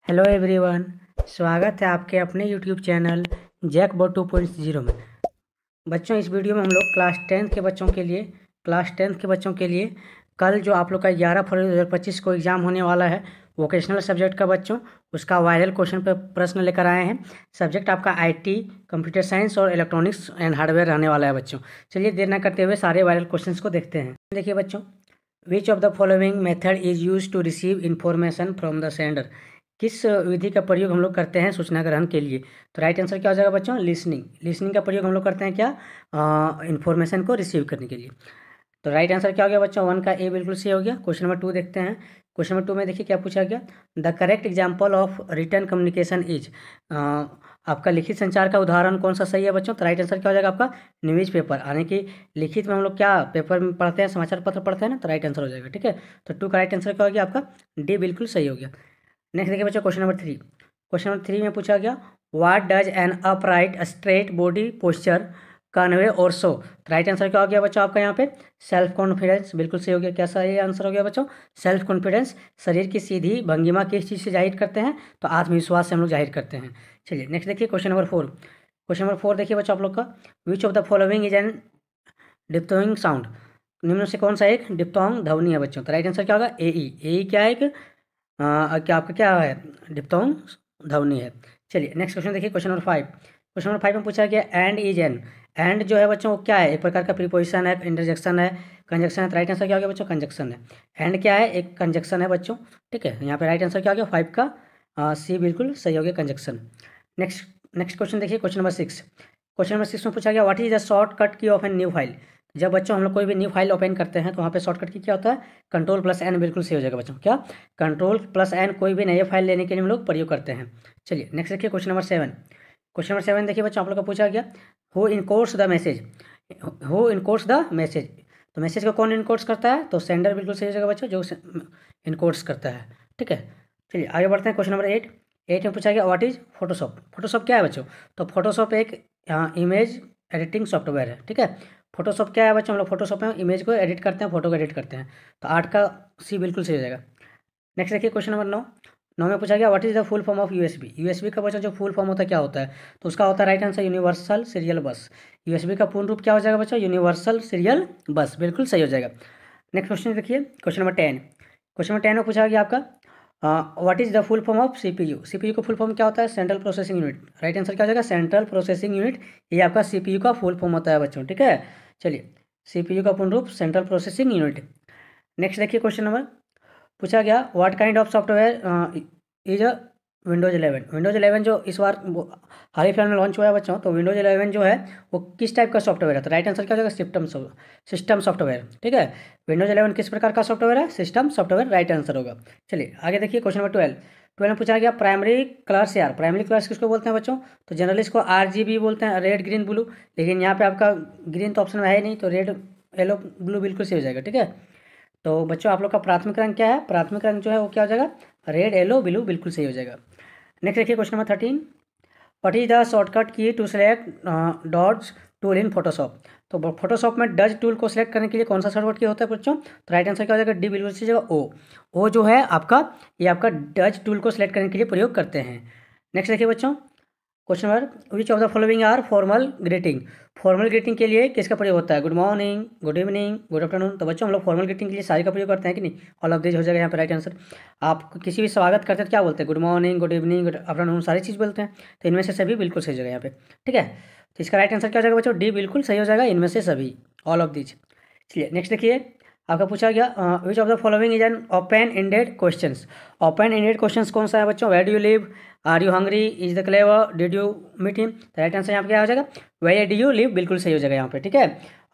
Hello everyone. स्वागत है आपके अपने यूट्यूब चैनल जैकबॉट 2.0 में। बच्चों, इस वीडियो में हम लोग क्लास टेंथ के बच्चों के लिए कल जो आप लोग का 11 फरवरी 2025 को एग्ज़ाम होने वाला है वोकेशनल सब्जेक्ट का बच्चों, उसका वायरल क्वेश्चन पर प्रश्न लेकर आए हैं। सब्जेक्ट आपका आईटी, कंप्यूटर साइंस और इलेक्ट्रॉनिक्स एंड हार्डवेयर रहने वाला है बच्चों। चलिए देर न करते हुए सारे वायरल क्वेश्चंस को देखते हैं। देखिए बच्चों, which of the following method is use to receive information from the sender. किस विधि का प्रयोग हम लोग करते हैं सूचना ग्रहण के लिए? तो राइट आंसर क्या हो जाएगा बच्चों? लिसनिंग का प्रयोग हम लोग करते हैं क्या? इन्फॉर्मेशन को रिसीव करने के लिए। तो राइट आंसर क्या हो गया बच्चों? 1 का ए बिल्कुल सही हो गया। क्वेश्चन नंबर 2 देखते हैं। क्वेश्चन नंबर 2 में देखिए क्या पूछा गया। The correct example of return communication is. आपका लिखित संचार का उदाहरण कौन सा सही है बच्चों? तो राइट आंसर क्या हो जाएगा आपका? News paper. यानी कि लिखित में हम लोग क्या पेपर में पढ़ते हैं, समाचार पत्र पढ़ते हैं ना, तो राइट आंसर हो जाएगा। ठीक है, तो 2 का राइट आंसर क्या हो गया आपका? डी बिल्कुल सही हो गया। नेक्स्ट देखिए बच्चों, क्वेश्चन नंबर 3 में पूछा गया what does N upright straight body posture convey और शो। राइट आंसर क्या हो गया बच्चों आपका यहाँ पे? Self confidence. बिल्कुल सही हो गया। क्या सही आंसर हो गया बच्चों? Self confidence. शरीर की सीधी भंगिमा किस चीज़ से जाहिर करते हैं? तो आत्मविश्वास से हम लोग जाहिर करते हैं। चलिए नेक्स्ट देखिए क्वेश्चन नंबर 4 देखिए बच्चों आप लोग का। Which of the following is an diphthong sound. निम्न में से कौन सा एक डिप्थोंग ध्वनि है बच्चों? तो राइट आंसर क्या होगा? ए क्या है? एक क्या आपका क्या है? डिप्थोंग ध्वनि है। चलिए नेक्स्ट क्वेश्चन देखिए, क्वेश्चन नंबर 5 में पूछा गया एंड इज एन। एंड जो है बच्चों वो क्या है? एक प्रकार का प्रीपोजिशन है, इंटरजेक्शन है, कंजक्शन है। तो राइट आंसर क्या हो गया बच्चों? कंजक्शन है। एंड क्या है? एक कंजक्शन है बच्चों। ठीक है, यहाँ पे राइट आंसर क्या हो गया? 5 का सी बिल्कुल सही हो गया, कंजक्शन। नेक्स्ट नेक्स्ट क्वेश्चन देखिए, क्वेश्चन नंबर 6 में पूछा गया व्हाट इज द शॉर्टकट की ऑफ एन न्यू फाइल। जब बच्चों हम लोग कोई भी न्यू फाइल ओपन करते हैं तो वहाँ पे शॉर्टकट की क्या होता है? कंट्रोल+N। बिल्कुल सही हो जाएगा बच्चों। क्या? कंट्रोल+N कोई भी नई फाइल लेने के लिए हम लोग प्रयोग करते हैं। चलिए नेक्स्ट देखिए क्वेश्चन नंबर 7 देखिए बच्चों आप लोग का पूछा गया हु इनकोड्स द मैसेज। तो मैसेज को कौन इनकोड्स करता है? तो सेंडर बिल्कुल सही हो जाएगा बच्चों, जो इनकोड्स करता है। ठीक है, चलिए आगे बढ़ते हैं। क्वेश्चन नंबर 8 में पूछा गया व्हाट इज फोटोशॉप। फोटोशॉप क्या है बच्चों? तो फोटोशॉप एक इमेज एडिटिंग सॉफ्टवेयर है। ठीक है, फोटोशॉप क्या है बच्चों? हम लोग फोटोशॉप में इमेज को एडिट करते हैं, फोटो को एडिट करते हैं। तो 8 का सी बिल्कुल सही हो जाएगा। नेक्स्ट देखिए क्वेश्चन नंबर 9 में पूछा गया what is the full form of USB. USB का बच्चों जो फुल फॉर्म होता है क्या होता है? तो उसका होता है राइट आंसर यूनिवर्सल सीरियल बस। यूएसबी का पूर्ण रूप क्या हो जाएगा बच्चों? यूनिवर्सल सीरियल बस। बिल्कुल सही हो जाएगा। नेक्स्ट क्वेश्चन देखिए, क्वेश्चन नंबर 10 में पूछा गया आपका what is the full form of CPU. CPU का फुल फॉर्म क्या होता है? Central processing unit. Right answer क्या हो जाएगा? Central processing unit. ये आपका सीपीयू का फुल फॉर्म होता है बच्चों। ठीक है, चलिए सीपीयू का पूर्ण रूप सेंट्रल प्रोसेसिंग यूनिट। नेक्स्ट देखिए क्वेश्चन नंबर पूछा गया what kind of software is a Windows 11 जो इस बार हाल ही फिलहाल में लॉन्च हुआ है बच्चों। तो विंडोज 11 जो है वो किस टाइप का सॉफ्टवेयर है? तो राइट आंसर क्या हो जाएगा? System software. ठीक है, विंडोज 11 किस प्रकार का सॉफ्टवेयर है? सिस्टम सॉफ्टवेयर राइट आंसर होगा। चलिए आगे देखिए क्वेश्चन नंबर 12 में पूछा गया प्राइमरी कलर्स यार। प्राइमरी कलर्स किसको बोलते हैं बच्चों? तो जनरली इसको RGB बोलते हैं, रेड ग्रीन ब्लू। लेकिन यहाँ पे आपका ग्रीन तो ऑप्शन में है ही नहीं, तो रेड येलो ब्लू बिल्कुल सही हो जाएगा। ठीक है, तो बच्चों आप लोग का प्राथमिक रंग क्या है? प्राथमिक रंग जो है वो क्या हो जाएगा? रेड येलो ब्लू बिल्कुल सही हो जाएगा। नेक्स्ट देखिए question number 13 what is the shortcut key to select dots tool in Photoshop. तो फोटोशॉप में डज टूल को सिलेक्ट करने के लिए कौन सा शॉर्टकट की होता है बच्चों? तो राइट आंसर क्या हो जाएगा? डी बिल्कुल सही हो जाएगा। ओ जो है आपका, ये आपका डज टूल को सिलेक्ट करने के लिए प्रयोग करते हैं। नेक्स्ट देखिए बच्चों, question number which of the following are formal greeting. Formal greeting के लिए किसका प्रयोग होता है? Good morning, good evening, good afternoon. तो बच्चों हम लोग फॉर्मल ग्रीटिंग के लिए सारी का प्रयोग करते हैं कि नहीं? ऑल ऑफ दिस हो जाएगा यहाँ पे राइट आंसर। आप किसी भी स्वागत करते हैं तो क्या बोलते हैं? Good morning, good evening, good afternoon, सारी चीज़ बोलते हैं। तो इनमें से सभी बिल्कुल सही हो जाएगा यहाँ पे। ठीक है, तो इसका राइट आंसर क्या हो जाएगा बच्चों? डी बिल्कुल सही हो जाएगा, इनमें से सभी, ऑल ऑफ दिस। चलिए नेक्स्ट देखिए, आपका पूछा गया which of the following is an open ended questions. Open ended questions कौन सा है बच्चों? Where do you live, are you hungry, is the clever, did you meet him. तो राइट आंसर यहाँ पे क्या हो जाएगा? वेयर डू यू लिव बिल्कुल सही हो जाएगा यहाँ पे। ठीक है,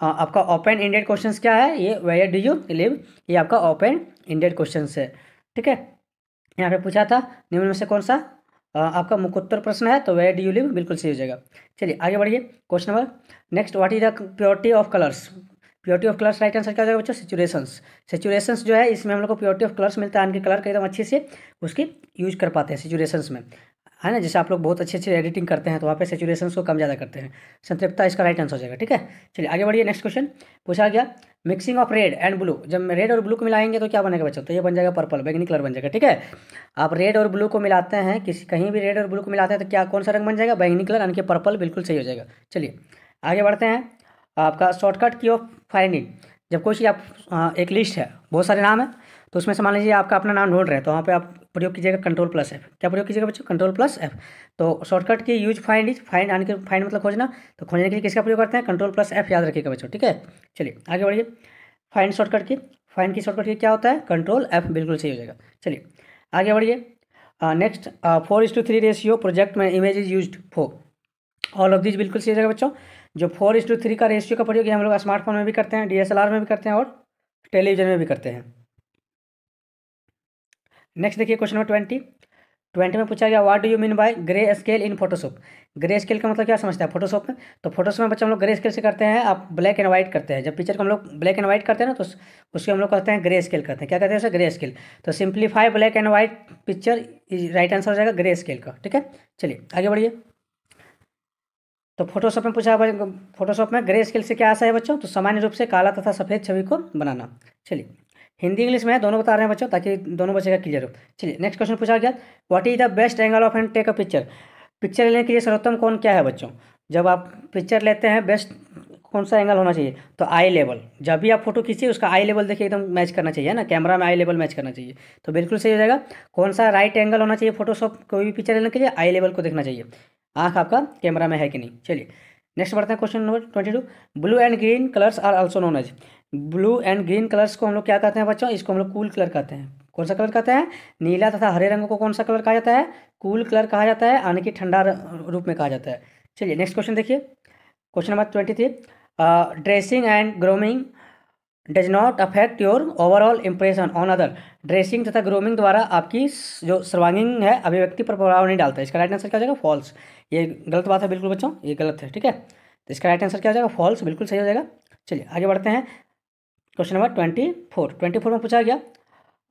आपका ओपन एंडेड क्वेश्चंस क्या है? ये वेयर डू यू लिव, ये आपका ओपन एंडेड क्वेश्चंस है। ठीक है, यहाँ पे पूछा था निम्न में से कौन सा आपका मुखोत्तर प्रश्न है? तो वेयर डू यू लिव बिल्कुल सही हो जाएगा। चलिए आगे बढ़िए question number next what is the purity of colours. Purity of colours right answer क्या हो जाएगा बच्चों? सेचुरेशंस जो है इसमें हम लोग को प्योरिटी ऑफ कलर्स मिलता है, यानी कि कलर का एकदम अच्छे से उसकी यूज कर पाते हैं सेचुरेशंस में। है ना, जैसे आप लोग बहुत अच्छी अच्छी एडिटिंग करते हैं तो वहाँ पे सेचुरेशन को कम ज़्यादा करते हैं। संतृप्तता इसका राइट आंसर हो जाएगा। ठीक है, चलिए आगे बढ़िए। नेक्स्ट क्वेश्चन पूछा गया mixing of red and blue, जब रेड और ब्लू को मिलाएंगे तो क्या बनेगा बच्चों, तो ये बन जाएगा पर्पल, बैगनी कलर बन जाएगा। ठीक है, आप रेड और ब्लू को मिलाते हैं, किसी कहीं भी रेड और ब्लू को मिलाते हैं तो क्या कौन सा रंग बन जाएगा, बैगनी कलर, यानी कि पर्पल, बिल्कुल सही हो जाएगा। चलिए आगे बढ़ते हैं। आपका शॉर्टकट की ऑफ फाइंडिंग, जब कोई चीज़ आप एक लिस्ट है, बहुत सारे नाम है, तो उसमें से मान लीजिए आपका अपना नाम ढूंढ रहे हैं, तो वहाँ पे आप प्रयोग कीजिएगा Ctrl+F। क्या प्रयोग कीजिएगा बच्चों, Ctrl+F। तो शॉर्टकट की यूज फाइंड इज, फाइंड यानी कि फाइंड मतलब खोजना, तो खोजने के लिए किसका प्रयोग करते हैं, Ctrl+F, याद रखिएगा बच्चों। ठीक है, चलिए आगे बढ़िए। फाइंड शॉर्टकट की, फाइंड की शॉर्टकट की क्या होता है, Ctrl+F, बिल्कुल सही हो जाएगा। चलिए आगे बढ़िए। नेक्स्ट 4:3 रेशियो प्रोजेक्ट में image is used for, all of this बिल्कुल सही हो जाएगा बच्चों। जो 4:3 का रेशियो का प्रयोग हम लोग स्मार्टफोन में भी करते हैं, DSLR में भी करते हैं और टेलीविजन में भी करते हैं। नेक्स्ट देखिए क्वेश्चन नंबर 20 में पूछा गया what do you mean by grey scale in Photoshop. Grey scale का मतलब क्या समझते हैं फोटोशॉप में, तो फोटोशॉप में बच्चे हम लोग ग्रे स्केल से करते हैं, आप ब्लैक एंड व्हाइट करते हैं। जब पिक्चर को हम लोग ब्लैक एंड व्हाइट करते हैं ना तो उसको हम लोग कहते हैं ग्रे स्केल करते हैं। क्या कहते हैं उसे, ग्रे स्केल। तो simplify black and white picture, right answer हो जाएगा ग्रे स्केल का। ठीक है, चलिए आगे बढ़िए। तो फोटोशॉप में पूछा, फोटोशॉप में ग्रे स्केल से क्या आशा है बच्चों, तो सामान्य रूप से काला तथा सफ़ेद छवि को बनाना। चलिए हिंदी इंग्लिश में दोनों बता रहे हैं बच्चों, ताकि दोनों बच्चे का क्लियर हो। चलिए नेक्स्ट क्वेश्चन पूछा गया what is the best angle of and take a picture. Picture लेने के लिए सर्वोत्तम कौन क्या है बच्चों, जब आप पिक्चर लेते हैं बेस्ट कौन सा एंगल होना चाहिए, तो आई लेवल। जब भी आप फोटो खींचिए उसका आई लेवल देखिए एकदम मैच करना चाहिए ना, कैमरा में आई लेवल मैच करना चाहिए, तो बिल्कुल सही हो जाएगा। कौन सा राइट एंगल होना चाहिए फोटोशॉप कोई भी पिक्चर लेने के लिए, आई लेवल को देखना चाहिए, आँख आपका कैमरा में है कि नहीं। चलिए नेक्स्ट बढ़ते हैं question number 22। Blue and green colours are also known as, blue and green colours को हम लोग क्या कहते हैं बच्चों, इसको हम लोग कूल कलर कहते हैं। कौन सा कलर कहते हैं, नीला तथा हरे रंगों को कौन सा कलर कहा जाता है, कूल कलर कहा जाता है, यानी कि ठंडा रूप में कहा जाता है। चलिए नेक्स्ट क्वेश्चन देखिए question number 23। Dressing and grooming does not affect your overall impression on other. Dressing तथा ग्रूमिंग द्वारा आपकी जो सर्वांगीण है अभिव्यक्ति पर प्रभाव नहीं डालता है। इसका राइट आंसर क्या हो जाएगा, फॉल्स। ये गलत बात है बिल्कुल बच्चों, ये गलत है। ठीक है, तो इसका राइट आंसर क्या हो जाएगा, फॉल्स, बिल्कुल सही हो जाएगा। चलिए आगे बढ़ते हैं क्वेश्चन नंबर 24 में पूछा गया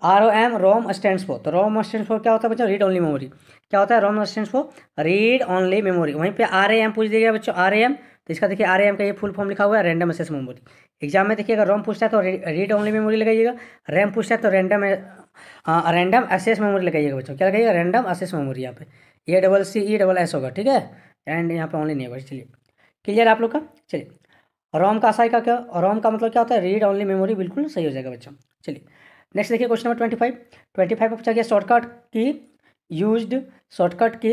ROM रोम स्टैंड्स फॉर, तो रोम स्टैंड्स फॉर क्या होता है बच्चों, रीड ओनली मेमोरी। क्या होता है, रोम stands for read only memory. वहीं पे RAM पूछ दिया गया बच्चों, RAM, तो इसका देखिए RAM का ये फुल फॉर्म लिखा हुआ है, रैंडम एक्सेस मेमोरी। एग्जाम में देखिए अगर रोम पूछता है तो रीड ओनली मेमोरी लगाइएगा, रैम पूछता है तो रैंडम एक्सेस मेमोरी लगाइएगा बच्चों। क्या लगाइएगा, रैंडम एक्सेस मेमोरी। यहाँ पे ACCESS होगा। ठीक है, एंड यहाँ पे ओनली नहीं होगा। चलिए क्लियर आप लोग का। चलिए रोम का आशय का क्या, रोम का मतलब क्या होता है, रीड ओनली मेमोरी, बिल्कुल सही हो जाएगा बच्चों। चलिए नेक्स्ट देखिए क्वेश्चन नंबर 25 में पूछा गया shortcut key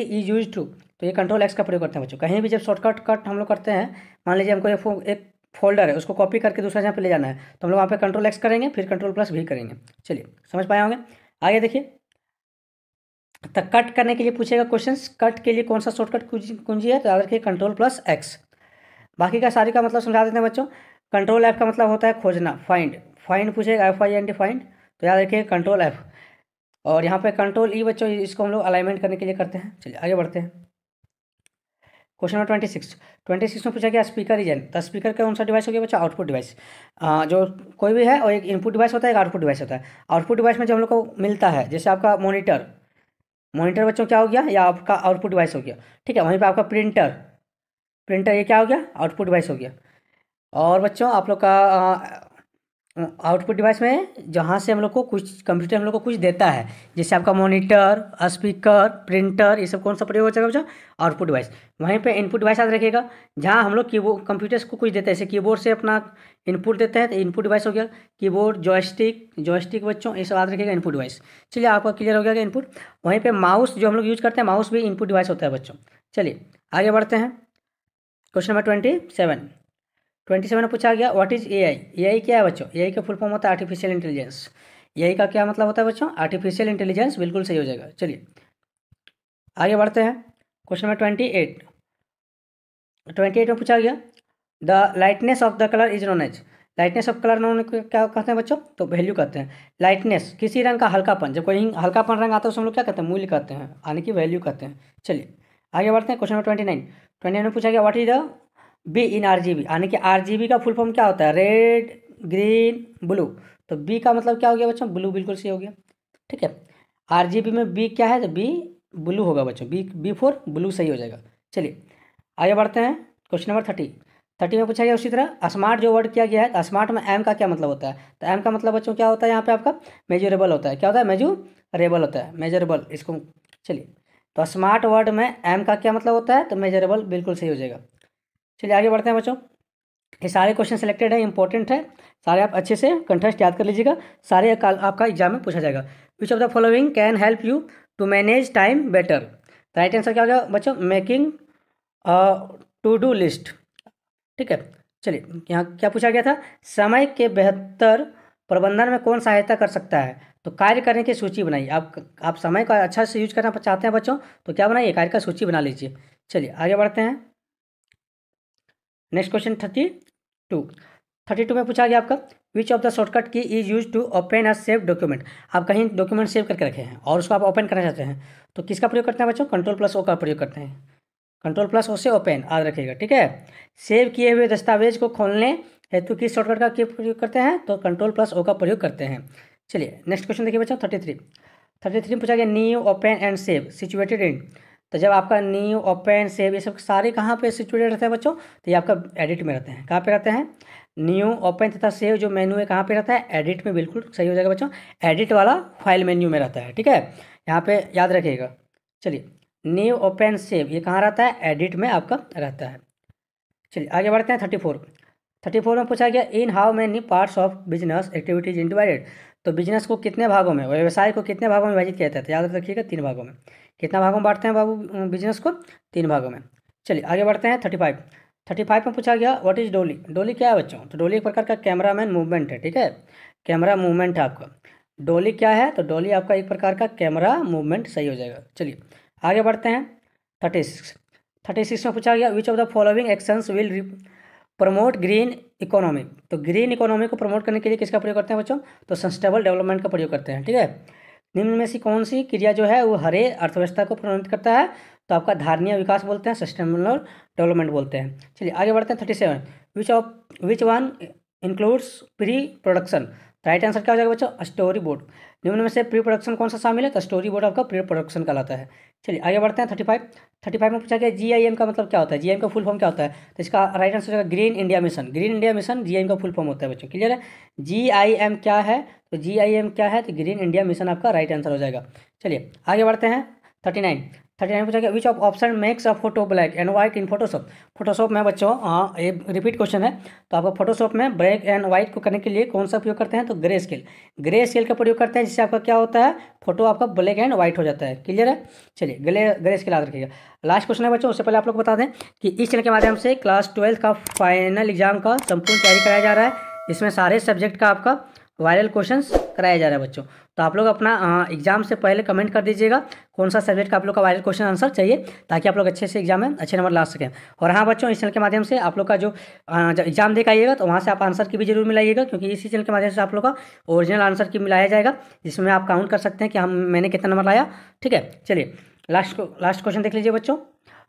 is use to, तो ये Ctrl+X का प्रयोग करते हैं बच्चों। कहीं भी जब शॉर्टकट हम लोग करते हैं, मान लीजिए हमको एक फोल्डर है उसको कॉपी करके दूसरा जगह पे ले जाना है, तो हम लोग वहाँ पे Ctrl+X करेंगे, फिर Ctrl+V करेंगे। चलिए समझ पाए होंगे। आगे देखिए, तो कट करने के लिए पूछेगा क्वेश्चन, कट के लिए कौन सा शॉर्टकट कुंजी है, तो याद रखिए Ctrl+X। बाकी का सारी का मतलब समझा देते हैं बच्चों। Ctrl+F का मतलब होता है खोजना, फाइंड पूछेगा, FIND फाइंड, तो याद रखिए Ctrl+F। और यहाँ पे Ctrl+E बच्चों, इसको हम लोग अलाइनमेंट करने के लिए करते हैं। चलिए आगे बढ़ते हैं क्वेश्चन नंबर 26 में पूछा गया स्पीकर इज एन, तो स्पीकर कौन सा डिवाइस हो गया बच्चा, आउटपुट डिवाइस। जो कोई भी है और एक इनपुट डिवाइस होता है, एक आउटपुट डिवाइस होता है। आउटपुट डिवाइस में जो हम लोग को मिलता है, जैसे आपका मॉनिटर बच्चों क्या हो गया, या आपका आउटपुट डिवाइस हो गया। ठीक है, वहीं पर आपका प्रिंटर ये क्या हो गया, आउटपुट डिवाइस हो गया। और बच्चों आप लोग का आउटपुट डिवाइस में जहाँ से हम लोग को कुछ कंप्यूटर हम लोग को कुछ देता है, जैसे आपका मॉनिटर, स्पीकर, प्रिंटर, ये सब कौन सा प्रयोग हो जाएगा बच्चों, आउटपुट डिवाइस। वहीं पे इनपुट डिवाइस याद रखिएगा, जहाँ हम लोग कीबोर्ड कंप्यूटर्स को कुछ देते हैं, जैसे कीबोर्ड से अपना इनपुट देते हैं तो इनपुट डिवाइस हो गया। कीबोर्ड, जॉयस्टिक बच्चों ये सब याद रखिएगा, इनपुट डिवाइस। चलिए आपका क्लियर हो गया कि इनपुट। वहीं पर माउस जो हम लोग यूज करते हैं, माउस भी इनपुट डिवाइस होता है बच्चों। चलिए आगे बढ़ते हैं क्वेश्चन नंबर 27 में पूछा गया व्हाट इज AI क्या है बच्चों, AI का फुल फॉर्म होता है आर्टिफिशियल इंटेलिजेंस। AI का क्या मतलब होता है बच्चों, आर्टिफिशियल इंटेलिजेंस, बिल्कुल सही हो जाएगा। चलिए आगे बढ़ते हैं क्वेश्चन नंबर 28 में पूछा गया the lightness of the colour is known as, lightness of colour known क्या कहते हैं बच्चों, तो वैल्यू कहते हैं। लाइटनेस किसी रंग का हल्कापन, जब कोई हल्कापन रंग आता है उसको हम लोग क्या कहते हैं, मूल्य कहते हैं, यानी कि वैल्यू कहते हैं। चलिए आगे बढ़ते हैं क्वेश्चन नंबर 29 में पूछा गया what is the be in RGB, यानी कि RGB का फुल फॉर्म क्या होता है, रेड ग्रीन ब्लू। तो बी का मतलब क्या हो गया बच्चों, ब्लू, बिल्कुल सही हो गया। ठीक है, RGB में बी क्या है, तो बी ब्लू होगा बच्चों, बी फॉर ब्लू सही हो जाएगा। चलिए आगे बढ़ते हैं। क्वेश्चन नंबर 30 में पूछा गया उसी तरह स्मार्ट जो वर्ड किया गया है, स्मार्ट में एम का क्या मतलब होता है? तो एम का मतलब बच्चों क्या होता है यहाँ पे आपका? मेजरेबल होता है। क्या होता है? मेजरेबल होता है, मेजरेबल इसको। चलिए तो स्मार्ट वर्ड में एम का क्या मतलब होता है? तो मेजरेबल, बिल्कुल सही हो जाएगा। चलिए आगे बढ़ते हैं बच्चों। ये सारे क्वेश्चन सिलेक्टेड है, इंपॉर्टेंट है, सारे आप अच्छे से कंटेस्ट याद कर लीजिएगा, सारे आपका एग्जाम में पूछा जाएगा। Which of the following can help you to manage time better? Right answer क्या होगा बच्चों? Making to do list. ठीक है, चलिए यहाँ क्या पूछा गया था? समय के बेहतर प्रबंधन में कौन सहायता कर सकता है? तो कार्य करने की सूची बनाइए। आप समय का अच्छा से यूज करना चाहते हैं बच्चों, तो क्या बनाइए? कार्य का सूची बना लीजिए। चलिए आगे बढ़ते हैं। नेक्स्ट क्वेश्चन 32 में पूछा गया आपका which of the shortcut key is use to open a save document? आप कहीं डॉक्यूमेंट सेव करके रखे हैं और उसको आप ओपन करना चाहते हैं, तो किसका प्रयोग करते हैं बच्चों? कंट्रोल+O का प्रयोग करते हैं। कंट्रोल+O से ओपन याद रखिएगा, ठीक है। सेव किए हुए दस्तावेज को खोलने हेतु किस शॉर्टकट का प्रयोग करते हैं? तो कंट्रोल+O का प्रयोग करते हैं। चलिए नेक्स्ट क्वेश्चन देखिए बच्चों 33 में पूछा गया new open and save situated in? तो जब आपका न्यू ओपन सेव ये सब सारे कहाँ पे सिचुएटेड रहते हैं बच्चों? तो ये आपका एडिट में रहते हैं। कहाँ पे रहते हैं? न्यू ओपन तथा सेव जो मेन्यू है कहाँ पे रहता है? एडिट में, बिल्कुल सही हो जाएगा बच्चों। एडिट वाला फाइल मेन्यू में रहता है, ठीक है, यहाँ पे याद रखिएगा। चलिए न्यू ओपन सेव ये कहाँ रहता है? एडिट में आपका रहता है। चलिए आगे बढ़ते हैं 34 में पूछा गया in how many parts of business activities in divided? तो बिजनेस को कितने भागों में, व्यवसाय को कितने भागों में विभाजित किया जाता है? तो याद रखिएगा 3 भागों में। कितना भागों में बांटते हैं बाबू बिजनेस को? 3 भागों में। चलिए आगे बढ़ते हैं 35 में पूछा गया व्हाट इज डोली? डोली क्या है बच्चों? तो डोली एक प्रकार का कैमरामैन मूवमेंट है, ठीक है, कैमरा मूवमेंट है आपका। डोली क्या है? तो डोली आपका एक प्रकार का कैमरा मूवमेंट, सही हो जाएगा। चलिए आगे बढ़ते हैं 36 में पूछा गया which of the following actions will promote green economy? तो ग्रीन इकोनॉमी को प्रमोट करने के लिए किसका प्रयोग करते हैं बच्चों? तो सस्टेनेबल डेवलपमेंट का प्रयोग करते हैं, ठीक है। निम्न में से कौन सी क्रिया जो है वो हरे अर्थव्यवस्था को प्रभावित करता है? तो आपका धारणीय विकास बोलते हैं, सस्टेनेबल डेवलपमेंट बोलते हैं। चलिए आगे बढ़ते हैं 37 which one includes pre production? Right answer क्या हो जाएगा बच्चों? Story board. निम्न में से प्री प्रोडक्शन कौन सा शामिल है? तो स्टोरी बोर्ड आपका प्री प्रोडक्शन कहलाता है। चलिए आगे बढ़ते हैं 35 में पूछा गया GIM का मतलब क्या होता है? GIM का फुल फॉर्म क्या होता है? तो इसका राइट आंसर हो जाएगा green India mission. Green India mission GIM का फुल फॉर्म होता है बच्चों, क्लियर है। GIM क्या है? तो GIM क्या है? तो ग्रीन इंडिया मिशन आपका राइट आंसर हो जाएगा। चलिए आगे बढ़ते हैं 39 पूछा गया which of option makes a photo black and white in Photoshop? Photoshop में बच्चों ये रिपीट क्वेश्चन है, तो आपका फोटोशॉप में ब्लैक एंड व्हाइट को करने के लिए कौन सा प्रयोग करते हैं? तो ग्रे स्केल का प्रयोग करते हैं, जिससे आपका क्या होता है? फोटो आपका ब्लैक एंड व्हाइट हो जाता है, क्लियर है। चलिए ग्रे स्केल याद रखिएगा। लास्ट क्वेश्चन है बच्चों, उससे पहले आप लोग बता दें कि इस चैनल के माध्यम से क्लास 12 का फाइनल एग्जाम का संपूर्ण तैयारी कराया जा रहा है। इसमें सारे सब्जेक्ट का आपका वायरल क्वेश्चंस कराया जा रहा है बच्चों। तो आप लोग अपना एग्जाम से पहले कमेंट कर दीजिएगा कौन सा सब्जेक्ट का आप लोग का वायरल क्वेश्चन आंसर चाहिए, ताकि आप लोग अच्छे से एग्जाम में अच्छे नंबर ला सकें। और हाँ बच्चों, इस चैनल के माध्यम से आप लोग का जो एग्जाम दे के आइएगा तो वहाँ से आप आंसर की भी जरूर मिलाइएगा, क्योंकि इसी चैनल के माध्यम से आप लोग का ओरिजिनल आंसर की मिलाया जाएगा, जिसमें आप काउंट कर सकते हैं कि मैंने कितना नंबर लाया, ठीक है। चलिए लास्ट क्वेश्चन देख लीजिए बच्चों।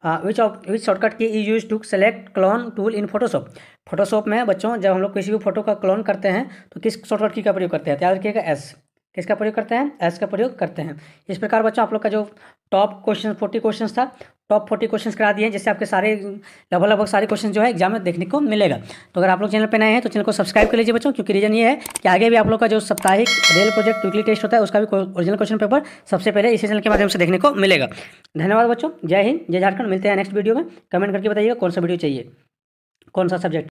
Which shortcut key is use to select clone tool in Photoshop? Photoshop में बच्चों जब हम लोग किसी भी फोटो का क्लोन करते हैं तो किस शॉर्टकट की का प्रयोग करते हैं? याद रखिएगा एस। किसका प्रयोग करते हैं? एस का प्रयोग करते हैं। इस प्रकार बच्चों आप लोग का जो टॉप क्वेश्चन 40 क्वेश्चन था, टॉप 40 क्वेश्चन करा दिए, जिससे आपके सारे लगभग सारे क्वेश्चन जो है एग्जाम में देखने को मिलेगा। तो अगर आप लोग चैनल पर नए हैं तो चैनल को सब्सक्राइब कर लीजिए बच्चों, क्योंकि रीजन ये है कि आगे भी आप लोग का जो साप्ताहिक रेल प्रोजेक्ट वीकली टेस्ट होता है उसका भी ओरिजिनल क्वेश्चन पेपर सबसे पहले इसी चैनल के माध्यम से देखने को मिलेगा। धन्यवाद बच्चों, जय हिंद जय झारखंड। मिलते हैं नेक्स्ट वीडियो में। कमेंट करके बताइएगा कौन सा वीडियो चाहिए, कौन सा सब्जेक्ट।